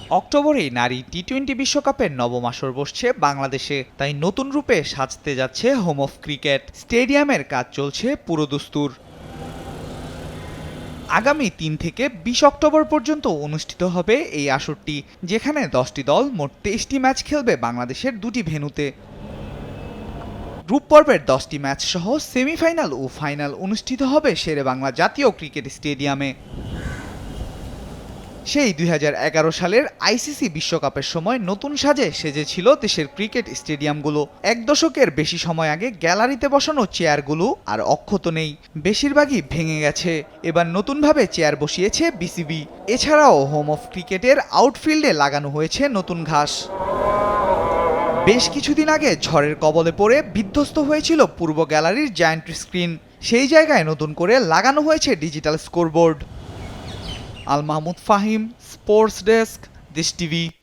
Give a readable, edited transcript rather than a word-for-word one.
অক্টোবরেই নারী টি-20 বিশ্বকাপের নবম আসর বসছে বাংলাদেশে, তাই নতুন রূপে সাজতে যাচ্ছে হোম অফ ক্রিকেট। স্টেডিয়ামের কাজ চলছে পুরোদস্তুর। আগামী ৩ থেকে ২০ অক্টোবর পর্যন্ত অনুষ্ঠিত হবে এই আসরটি, যেখানে ১০টি দল মোট ২৩টি ম্যাচ খেলবে বাংলাদেশের দুটি ভেন্যুতে। গ্রুপ পর্বের 10টি ম্যাচ সহ সেমিফাইনাল ও ফাইনাল অনুষ্ঠিত হবে শেরেবাংলা জাতীয় ক্রিকেট স্টেডিয়ামে। সেই ২০১১ সালের আইসিসি বিশ্বকাপের সময় নতুন সাজে সেজেছিল দেশের ক্রিকেট স্টেডিয়ামগুলো। এক দশকের বেশি সময় আগে গ্যালারিতে বসানো চেয়ারগুলো আর অক্ষত নেই, বেশিরভাগই ভেঙে গেছে। এবার নতুনভাবে চেয়ার বসিয়েছে বিসিবি। এছাড়াও হোম অফ ক্রিকেটের আউটফিল্ডে লাগানো হয়েছে নতুন ঘাস। বেশ কিছুদিন আগে ঝড়ের কবলে পড়ে বিধ্বস্ত হয়েছিল পূর্ব গ্যালারির জায়ান্ট স্ক্রিন। সেই জায়গায় নতুন করে লাগানো হয়েছে digital scoreboard. Al Mahmud Fahim, sports desk, দেশ টিভি।